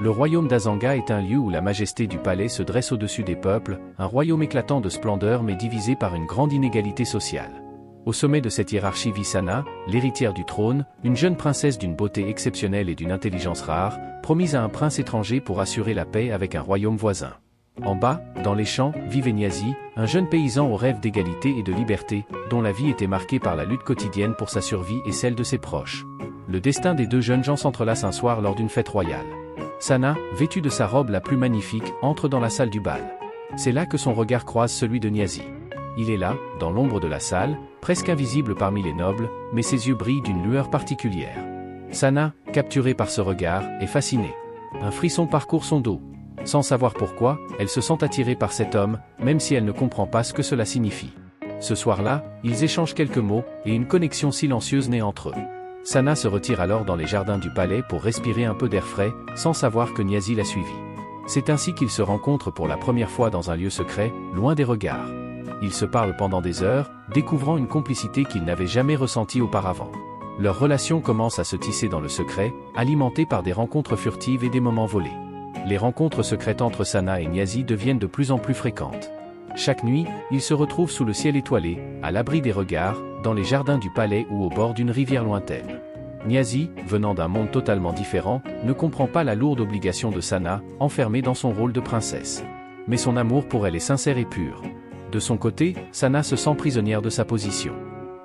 Le royaume d'Azanga est un lieu où la majesté du palais se dresse au-dessus des peuples, un royaume éclatant de splendeur mais divisé par une grande inégalité sociale. Au sommet de cette hiérarchie vit Sana, l'héritière du trône, une jeune princesse d'une beauté exceptionnelle et d'une intelligence rare, promise à un prince étranger pour assurer la paix avec un royaume voisin. En bas, dans les champs, vivait Niazi, un jeune paysan au rêve d'égalité et de liberté, dont la vie était marquée par la lutte quotidienne pour sa survie et celle de ses proches. Le destin des deux jeunes gens s'entrelace un soir lors d'une fête royale. Sana, vêtue de sa robe la plus magnifique, entre dans la salle du bal. C'est là que son regard croise celui de Niazi. Il est là, dans l'ombre de la salle, presque invisible parmi les nobles, mais ses yeux brillent d'une lueur particulière. Sana, capturée par ce regard, est fascinée. Un frisson parcourt son dos. Sans savoir pourquoi, elle se sent attirée par cet homme, même si elle ne comprend pas ce que cela signifie. Ce soir-là, ils échangent quelques mots, et une connexion silencieuse naît entre eux. Sana se retire alors dans les jardins du palais pour respirer un peu d'air frais, sans savoir que Niazi l'a suivi. C'est ainsi qu'ils se rencontrent pour la première fois dans un lieu secret, loin des regards. Ils se parlent pendant des heures, découvrant une complicité qu'ils n'avaient jamais ressentie auparavant. Leur relation commence à se tisser dans le secret, alimentée par des rencontres furtives et des moments volés. Les rencontres secrètes entre Sana et Niazi deviennent de plus en plus fréquentes. Chaque nuit, ils se retrouvent sous le ciel étoilé, à l'abri des regards, dans les jardins du palais ou au bord d'une rivière lointaine. Niazi, venant d'un monde totalement différent, ne comprend pas la lourde obligation de Sana, enfermée dans son rôle de princesse. Mais son amour pour elle est sincère et pur. De son côté, Sana se sent prisonnière de sa position.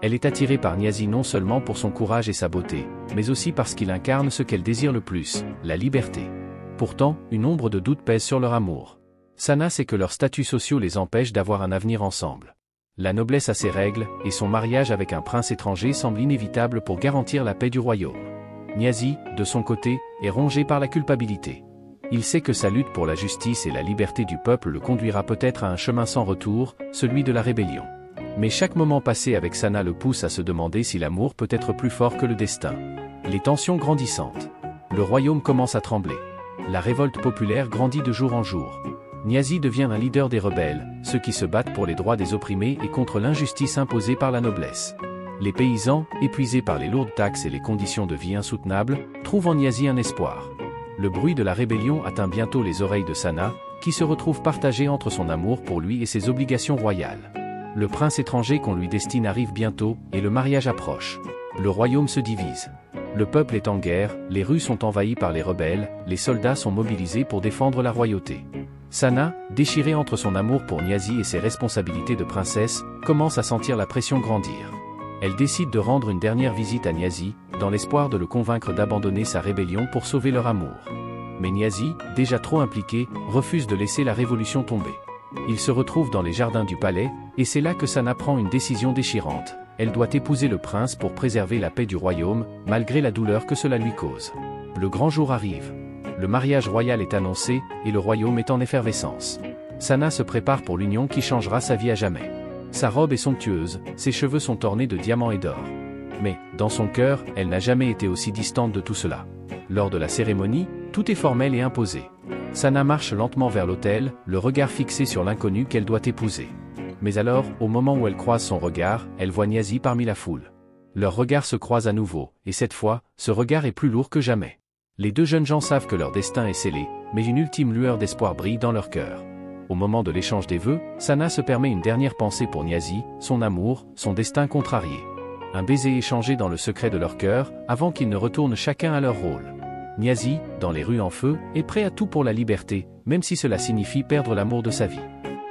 Elle est attirée par Niazi non seulement pour son courage et sa beauté, mais aussi parce qu'il incarne ce qu'elle désire le plus, la liberté. Pourtant, une ombre de doute pèse sur leur amour. Sana sait que leurs statuts sociaux les empêchent d'avoir un avenir ensemble. La noblesse a ses règles, et son mariage avec un prince étranger semble inévitable pour garantir la paix du royaume. Niazi, de son côté, est rongé par la culpabilité. Il sait que sa lutte pour la justice et la liberté du peuple le conduira peut-être à un chemin sans retour, celui de la rébellion. Mais chaque moment passé avec Sana le pousse à se demander si l'amour peut être plus fort que le destin. Les tensions grandissantes. Le royaume commence à trembler. La révolte populaire grandit de jour en jour. Niazi devient un leader des rebelles, ceux qui se battent pour les droits des opprimés et contre l'injustice imposée par la noblesse. Les paysans, épuisés par les lourdes taxes et les conditions de vie insoutenables, trouvent en Niazi un espoir. Le bruit de la rébellion atteint bientôt les oreilles de Sana, qui se retrouve partagée entre son amour pour lui et ses obligations royales. Le prince étranger qu'on lui destine arrive bientôt, et le mariage approche. Le royaume se divise. Le peuple est en guerre, les rues sont envahies par les rebelles, les soldats sont mobilisés pour défendre la royauté. Sana, déchirée entre son amour pour Niazi et ses responsabilités de princesse, commence à sentir la pression grandir. Elle décide de rendre une dernière visite à Niazi, dans l'espoir de le convaincre d'abandonner sa rébellion pour sauver leur amour. Mais Niazi, déjà trop impliqué, refuse de laisser la révolution tomber. Il se retrouve dans les jardins du palais, et c'est là que Sana prend une décision déchirante. Elle doit épouser le prince pour préserver la paix du royaume, malgré la douleur que cela lui cause. Le grand jour arrive. Le mariage royal est annoncé, et le royaume est en effervescence. Sana se prépare pour l'union qui changera sa vie à jamais. Sa robe est somptueuse, ses cheveux sont ornés de diamants et d'or. Mais, dans son cœur, elle n'a jamais été aussi distante de tout cela. Lors de la cérémonie, tout est formel et imposé. Sana marche lentement vers l'autel, le regard fixé sur l'inconnu qu'elle doit épouser. Mais alors, au moment où elle croise son regard, elle voit Niazi parmi la foule. Leurs regards se croisent à nouveau, et cette fois, ce regard est plus lourd que jamais. Les deux jeunes gens savent que leur destin est scellé, mais une ultime lueur d'espoir brille dans leur cœur. Au moment de l'échange des vœux, Sana se permet une dernière pensée pour Niazi, son amour, son destin contrarié. Un baiser échangé dans le secret de leur cœur, avant qu'ils ne retournent chacun à leur rôle. Niazi, dans les rues en feu, est prêt à tout pour la liberté, même si cela signifie perdre l'amour de sa vie.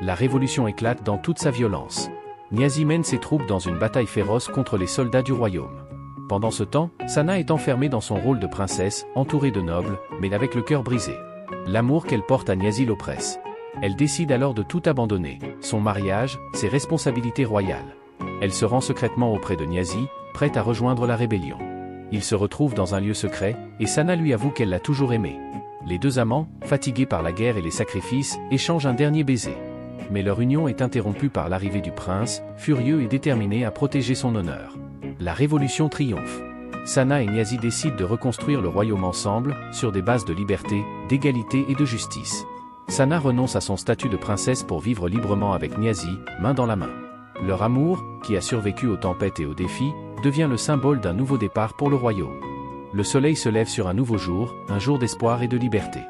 La révolution éclate dans toute sa violence. Niazi mène ses troupes dans une bataille féroce contre les soldats du royaume. Pendant ce temps, Sana est enfermée dans son rôle de princesse, entourée de nobles, mais avec le cœur brisé. L'amour qu'elle porte à Niazi l'oppresse. Elle décide alors de tout abandonner, son mariage, ses responsabilités royales. Elle se rend secrètement auprès de Niazi, prête à rejoindre la rébellion. Ils se retrouvent dans un lieu secret, et Sana lui avoue qu'elle l'a toujours aimé. Les deux amants, fatigués par la guerre et les sacrifices, échangent un dernier baiser. Mais leur union est interrompue par l'arrivée du prince, furieux et déterminé à protéger son honneur. La révolution triomphe. Sana et Niazi décident de reconstruire le royaume ensemble, sur des bases de liberté, d'égalité et de justice. Sana renonce à son statut de princesse pour vivre librement avec Niazi, main dans la main. Leur amour, qui a survécu aux tempêtes et aux défis, devient le symbole d'un nouveau départ pour le royaume. Le soleil se lève sur un nouveau jour, un jour d'espoir et de liberté.